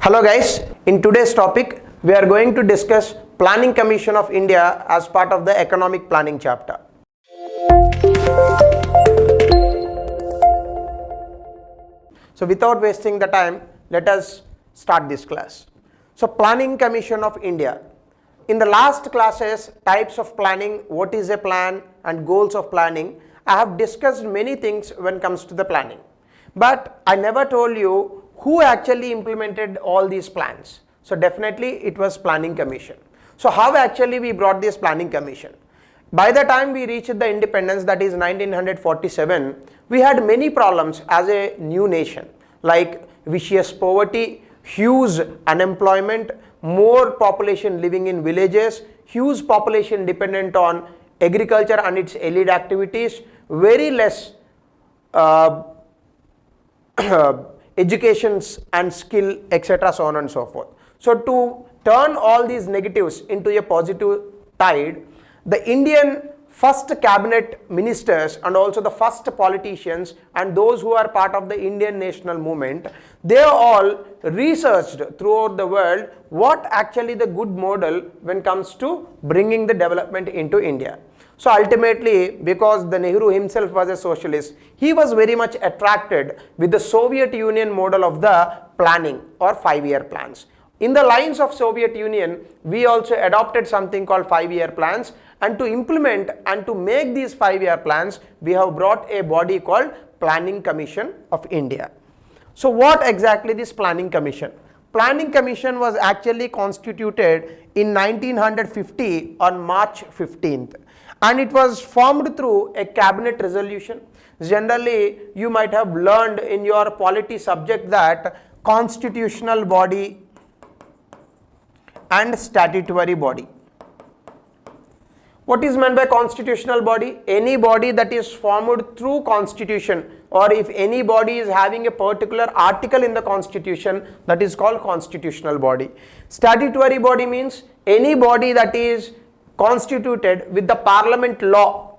Hello guys, in today's topic we are going to discuss Planning Commission of India as part of the economic planning chapter. So without wasting the time, let us start this class. So Planning Commission of India. In the last classes, types of planning, what is a plan and goals of planning, I have discussed many things when it comes to the planning. But I never told you who actually implemented all these plans. So definitely it was Planning Commission. So how actually we brought this Planning Commission? By the time we reached the independence, that is 1947, we had many problems as a new nation, like vicious poverty, huge unemployment, more population living in villages, huge population dependent on agriculture and its allied activities, very less educations and skill, etc., so on and so forth. So to turn all these negatives into a positive tide, the Indian first cabinet ministers and also the first politicians and those who are part of the Indian national movement, they all researched throughout the world what actually the good model when it comes to bringing the development into India. So ultimately, because the Nehru himself was a socialist, he was very much attracted with the Soviet Union model of the planning or 5-year plans. In the lines of Soviet Union, we also adopted something called 5-year plans, and to implement and to make these 5-year plans, we have brought a body called Planning Commission of India. So what exactly this Planning Commission? Planning Commission was actually constituted in 1950 on March 15th. And it was formed through a cabinet resolution. Generally, you might have learned in your polity subject that constitutional body and statutory body. What is meant by constitutional body? Any body that is formed through constitution, or if any body is having a particular article in the constitution, that is called constitutional body. Statutory body means any body that is constituted with the parliament law,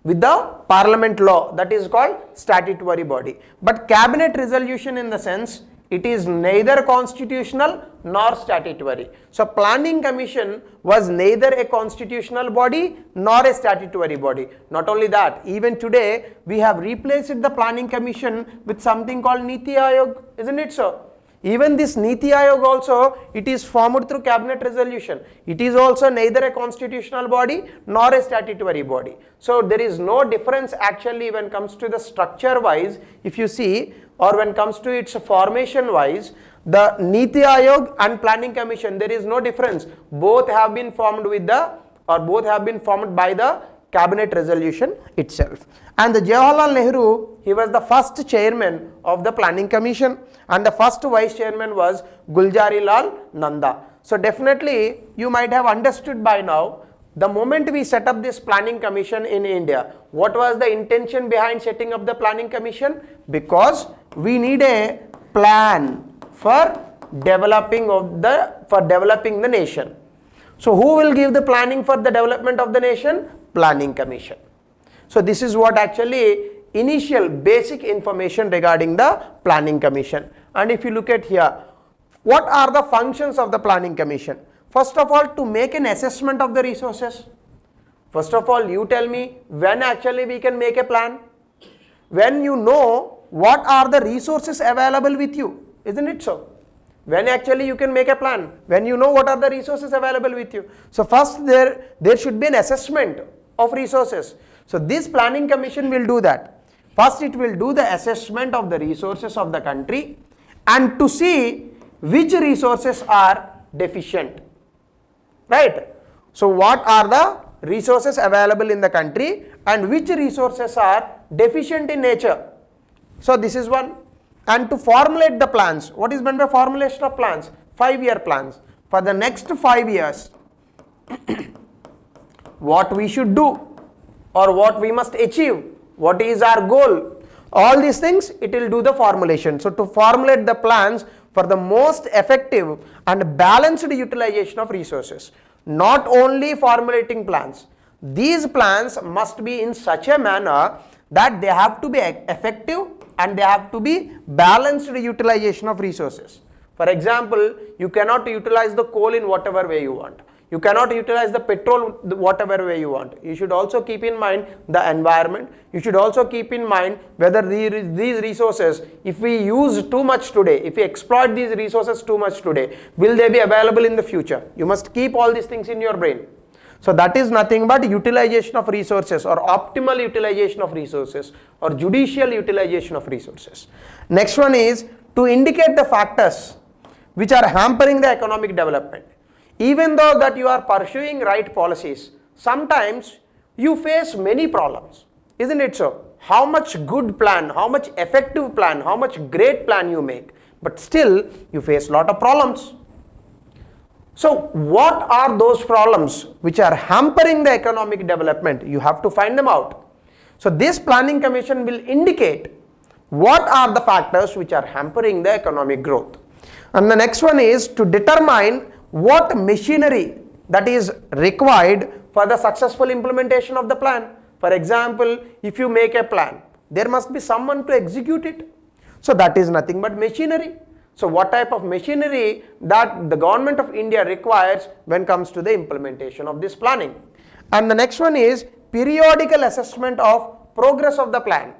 that is called statutory body. But cabinet resolution, in the sense, it is neither constitutional nor statutory. So Planning Commission was neither a constitutional body nor a statutory body. Not only that, even today we have replaced the Planning Commission with something called Niti Aayog, isn't it so? Even this Niti Aayog also, it is formed through cabinet resolution. It is also neither a constitutional body nor a statutory body. So there is no difference actually when it comes to the structure wise, if you see, or when it comes to its formation wise, the Niti Aayog and Planning Commission, there is no difference. Both have been formed with the, or both have been formed by the cabinet resolution itself. And the Jawaharlal Nehru, he was the first chairman of the Planning Commission, and the first vice chairman was Gulzari Lal Nanda. So definitely you might have understood by now, the moment we set up this Planning Commission in India, what was the intention behind setting up the Planning Commission? Because we need a plan for developing the nation. So who will give the planning for the development of the nation? Planning Commission. So this is what actually initial basic information regarding the Planning Commission. And if you look at here, what are the functions of the Planning Commission? First of all, to make an assessment of the resources. First of all, you tell me when actually we can make a plan. When you know what are the resources available with you, isn't it so? When actually you can make a plan, when you know what are the resources available with you. So first there should be an assessment of resources. So this Planning Commission will do that. First it will do the assessment of the resources of the country and to see which resources are deficient. Right? So what are the resources available in the country and which resources are deficient in nature. So this is one. And to formulate the plans, what is meant by formulation of plans? 5-year plans. For the next 5 years, what we should do or what we must achieve, what is our goal, all these things it will do the formulation. So to formulate the plans for the most effective and balanced utilization of resources. Not only formulating plans, these plans must be in such a manner that they have to be effective and they have to be balanced utilization of resources. For example, you cannot utilize the coal in whatever way you want. You cannot utilize the petrol whatever way you want. You should also keep in mind the environment. You should also keep in mind whether these resources, if we use too much today, if we exploit these resources too much today, will they be available in the future? You must keep all these things in your brain. So that is nothing but utilization of resources, or optimal utilization of resources, or judicial utilization of resources. Next one is to indicate the factors which are hampering the economic development. Even though that you are pursuing right policies, sometimes you face many problems, isn't it so? How much good plan, how much effective plan, how much great plan you make, but still you face lot of problems. So what are those problems which are hampering the economic development? You have to find them out. So this planning commission will indicate what are the factors which are hampering the economic growth. And the next one is to determine what machinery that is required for the successful implementation of the plan. For example, if you make a plan, there must be someone to execute it. So that is nothing but machinery. So what type of machinery that the government of India requires when comes to the implementation of this planning. And the next one is periodical assessment of progress of the plan.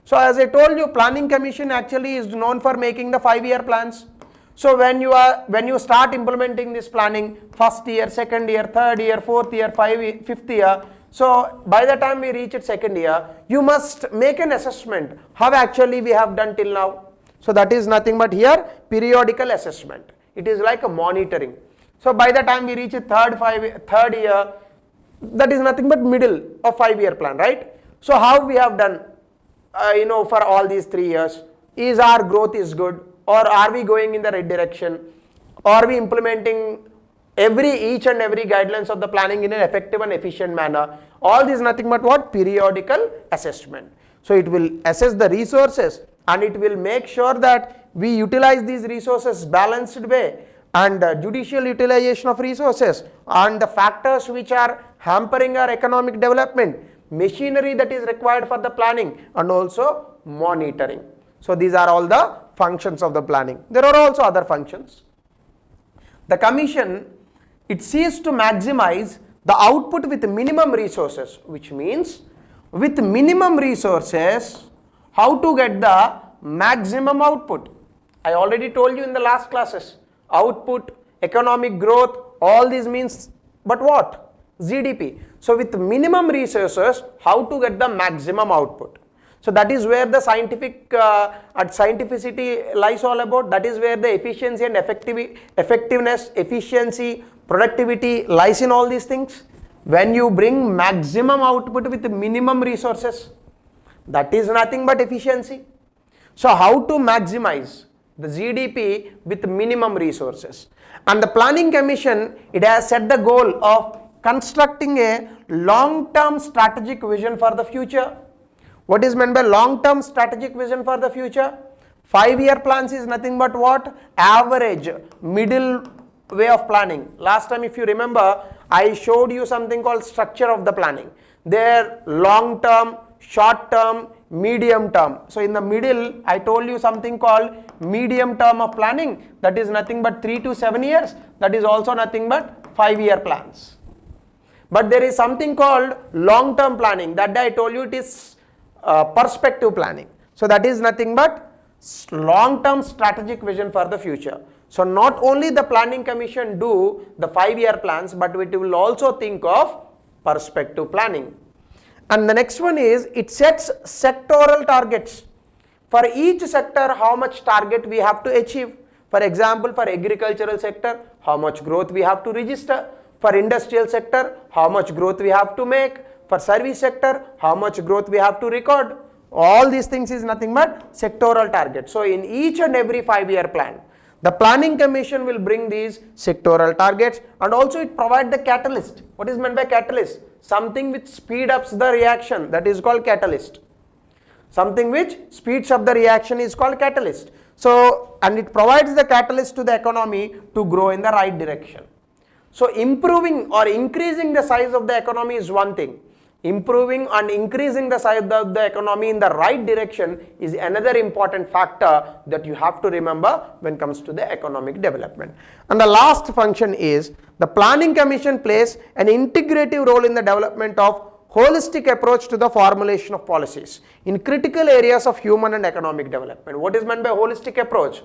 So as I told you, planning commission actually is known for making the 5-year plans. So when you start implementing this planning, first year, second year, third year, fourth year, fifth year, so by the time we reach it second year, you must make an assessment how actually we have done till now. So that is nothing but here periodical assessment. It is like a monitoring. So by the time we reach a third year, that is nothing but middle of 5-year plan, right? So how we have done, for all these 3 years, is our growth is good, or are we going in the right direction? Are we implementing each and every guidelines of the planning in an effective and efficient manner? All this nothing but what? Periodical assessment. So it will assess the resources and it will make sure that we utilize these resources balanced way, and judicial utilization of resources, and the factors which are hampering our economic development, machinery that is required for the planning, and also monitoring. So these are all the functions of the planning. There are also other functions. The commission, it seeks to maximize the output with minimum resources, which means with minimum resources, how to get the maximum output. I already told you in the last classes, output, economic growth, all these means, but what? GDP. So with minimum resources, how to get the maximum output. So that is where the scientificity lies all about. That is where the efficiency and effectiveness, efficiency, productivity lies in all these things. When you bring maximum output with minimum resources, that is nothing but efficiency. So how to maximize the GDP with minimum resources? And the planning commission, it has set the goal of constructing a long-term strategic vision for the future. What is meant by long-term strategic vision for the future? 5-year plans is nothing but what? Average, middle way of planning. Last time, if you remember, I showed you something called structure of the planning. There, long-term, short-term, medium term. So in the middle, I told you something called medium term of planning. That is nothing but 3 to 7 years. That is also nothing but 5-year plans. But there is something called long-term planning. That day I told you it is perspective planning. So that is nothing but long-term strategic vision for the future. So not only the planning commission do the 5-year plans, but it will also think of perspective planning. And the next one is it sets sectoral targets. For each sector, how much target we have to achieve. For example, for agricultural sector, how much growth we have to register. For industrial sector, how much growth we have to make. For service sector, how much growth we have to record. All these things is nothing but sectoral targets. So in each and every 5-year plan, the planning commission will bring these sectoral targets, and also it provides the catalyst. What is meant by catalyst? Something which speeds up the reaction, that is called catalyst. Something which speeds up the reaction is called catalyst. So, and it provides the catalyst to the economy to grow in the right direction. So improving or increasing the size of the economy is one thing, Improving and increasing the size of the economy in the right direction is another important factor that you have to remember when it comes to the economic development. And the last function is the Planning Commission plays an integrative role in the development of holistic approach to the formulation of policies in critical areas of human and economic development. What is meant by holistic approach?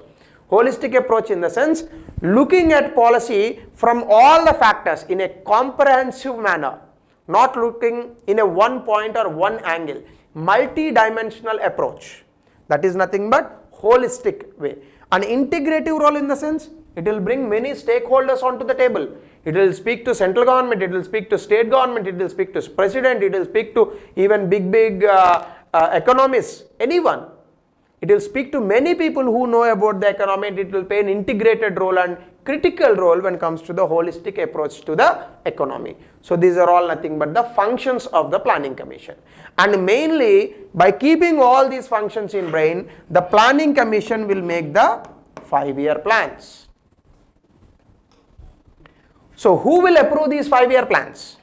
Holistic approach in the sense looking at policy from all the factors in a comprehensive manner, not looking in a one point or one angle, multi-dimensional approach. That is nothing but holistic way. An integrative role in the sense it will bring many stakeholders onto the table. It will speak to central government, it will speak to state government, it will speak to president, it will speak to even big economists, anyone. It will speak to many people who know about the economy, and it will play an integrated role and critical role when it comes to the holistic approach to the economy. So these are all nothing but the functions of the Planning Commission. And mainly by keeping all these functions in brain, the Planning Commission will make the 5-year plans. So who will approve these 5-year plans?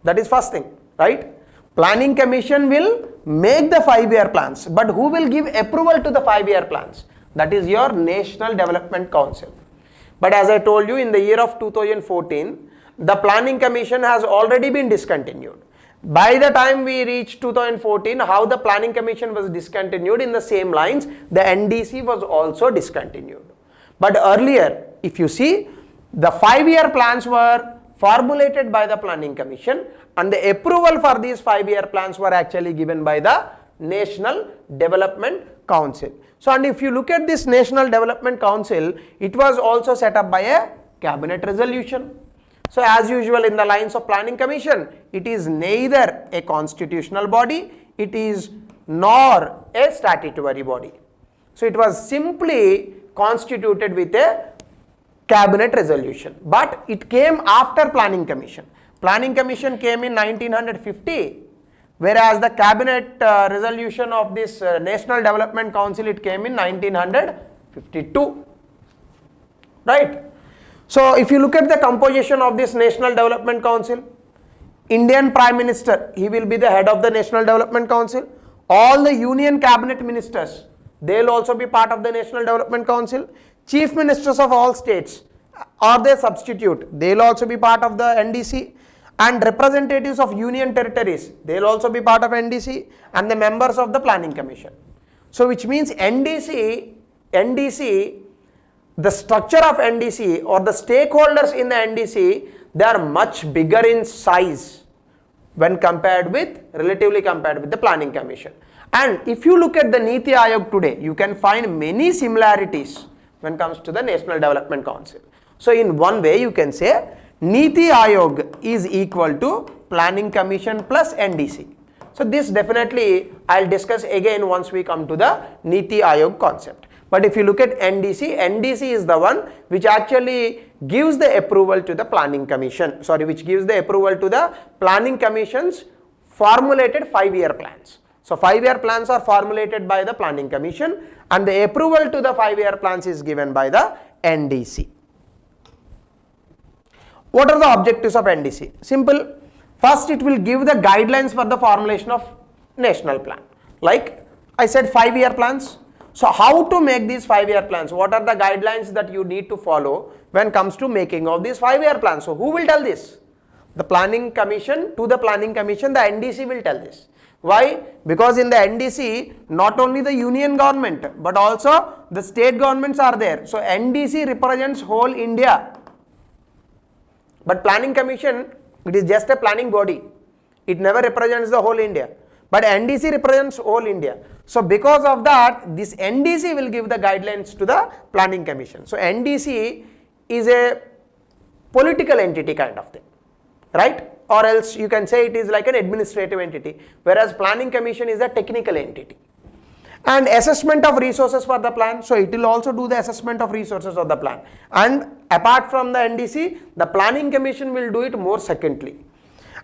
That is first thing, right? Planning Commission will make the 5-year plans, but who will give approval to the 5-year plans? That is your National Development Council. But as I told you, in the year of 2014, the Planning Commission has already been discontinued. By the time we reached 2014, how the Planning Commission was discontinued, in the same lines, the NDC was also discontinued. But earlier, if you see, the 5-year plans were formulated by the Planning Commission, and the approval for these 5-year plans were actually given by the National Development Council. So, and if you look at this National Development Council, it was also set up by a cabinet resolution. So, as usual in the lines of Planning Commission, it is neither a constitutional body, it is nor a statutory body. So, it was simply constituted with a cabinet resolution, but it came after Planning Commission. Planning Commission came in 1950, whereas the cabinet resolution of this National Development Council, it came in 1952, right? So if you look at the composition of this National Development Council, Indian Prime Minister, he will be the head of the National Development Council. All the Union Cabinet Ministers, they will also be part of the National Development Council. Chief Ministers of all states or their substitute, they will also be part of the NDC. And representatives of union territories, they will also be part of NDC, and the members of the Planning Commission. So which means NDC, the structure of NDC or the stakeholders in the NDC, they are much bigger in size when relatively compared with the Planning Commission. And if you look at the Niti Aayog today, you can find many similarities when it comes to the National Development Council. So in one way you can say Niti Aayog is equal to Planning Commission plus NDC. So this definitely I'll discuss again once we come to the Niti Aayog concept. But if you look at NDC, NDC is the one which actually gives the approval to the Planning Commission, which gives the approval to the Planning Commission's formulated 5-year plans. So 5-year plans are formulated by the Planning Commission, and the approval to the 5-year plans is given by the NDC. What are the objectives of NDC? Simple. First, it will give the guidelines for the formulation of national plan. Like I said, 5-year plans. So how to make these 5-year plans? What are the guidelines that you need to follow when it comes to making of these 5-year plans? So who will tell this? The Planning Commission. To the Planning Commission, the NDC will tell this. Why? Because in the NDC, not only the union government, but also the state governments are there. So NDC represents whole India. But Planning Commission, it is just a planning body. It never represents the whole India. But NDC represents whole India. So because of that, this NDC will give the guidelines to the Planning Commission. So NDC is a political entity kind of thing, right? Or else you can say it is like an administrative entity, whereas Planning Commission is a technical entity. And assessment of resources for the plan, so it will also do the assessment of resources of the plan. And apart from the NDC, the Planning Commission will do it more secondly.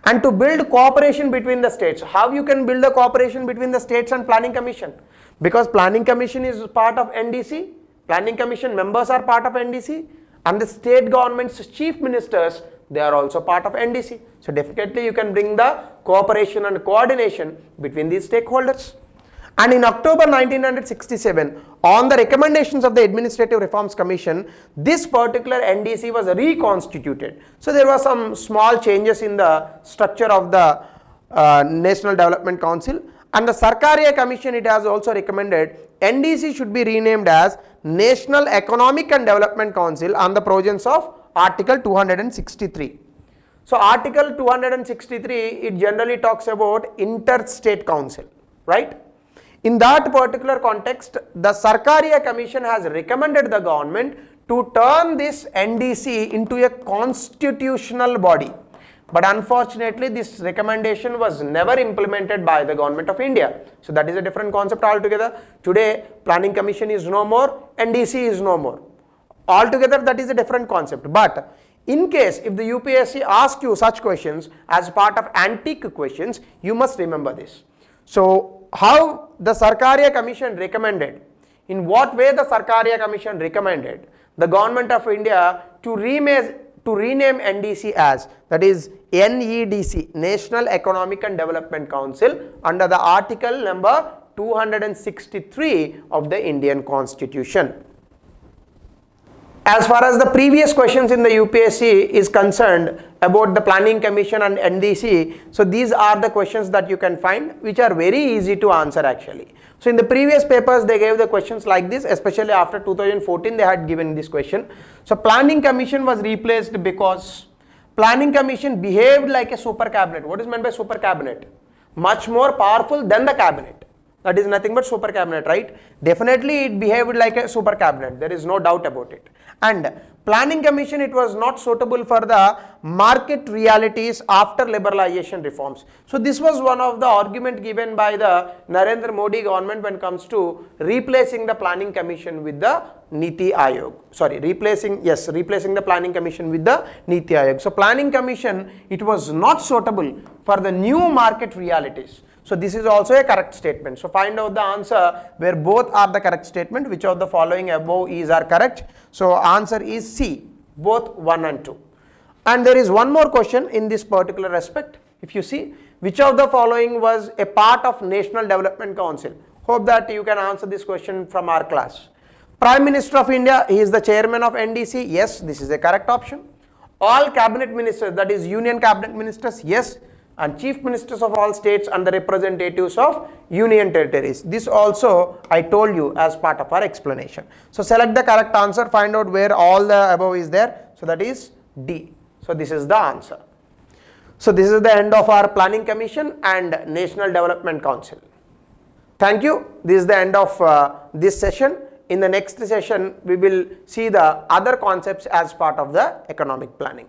And to build cooperation between the states, how you can build a cooperation between the states and Planning Commission? Because Planning Commission is part of NDC, Planning Commission members are part of NDC, and the state government's chief ministers, they are also part of NDC. So definitely you can bring the cooperation and coordination between these stakeholders. And in October 1967, on the recommendations of the Administrative Reforms Commission, this particular NDC was reconstituted. So there were some small changes in the structure of the National Development Council, and the Sarkaria Commission, it has also recommended NDC should be renamed as National Economic and Development Council on the provisions of Article 263. So Article 263, it generally talks about interstate council, right? In that particular context, the Sarkaria Commission has recommended the government to turn this NDC into a constitutional body. But unfortunately, this recommendation was never implemented by the government of India. So that is a different concept altogether. Today, Planning Commission is no more, NDC is no more. Altogether, that is a different concept. But in case if the UPSC asks you such questions as part of antique questions, you must remember this. So how the Sarkaria Commission recommended, in what way the Sarkaria Commission recommended the government of India to rename NDC as, that is NEDC, National Economic and Development Council, under the article number 263 of the Indian Constitution. As far as the previous questions in the UPSC is concerned about the Planning Commission and NDC, so these are the questions that you can find which are very easy to answer actually. So in the previous papers they gave the questions like this, especially after 2014 they had given this question. So Planning Commission was replaced because Planning Commission behaved like a super cabinet. What is meant by super cabinet? Much more powerful than the cabinet. That is nothing but super cabinet, right? Definitely it behaved like a super cabinet, there is no doubt about it. And Planning Commission, it was not suitable for the market realities after liberalization reforms. So this was one of the argument given by the Narendra Modi government when it comes to replacing the Planning Commission with the Niti Ayog. Sorry, replacing the Planning Commission with the Niti Ayog. So Planning Commission, it was not suitable for the new market realities. So this is also a correct statement. So find out the answer where both are the correct statement. Which of the following above are correct? So answer is C, both 1 and 2. And there is one more question in this particular aspect. If you see, which of the following was a part of National Development Council? Hope that you can answer this question from our class. Prime Minister of India, he is the chairman of NDC. Yes, this is a correct option. All cabinet ministers, that is union cabinet ministers. Yes. And chief ministers of all states and the representatives of union territories. This also I told you as part of our explanation. So select the correct answer, find out where all the above is there. So that is D. So this is the answer. So this is the end of our Planning Commission and National Development Council. Thank you. This is the end of this session. In the next session, we will see the other concepts as part of the economic planning.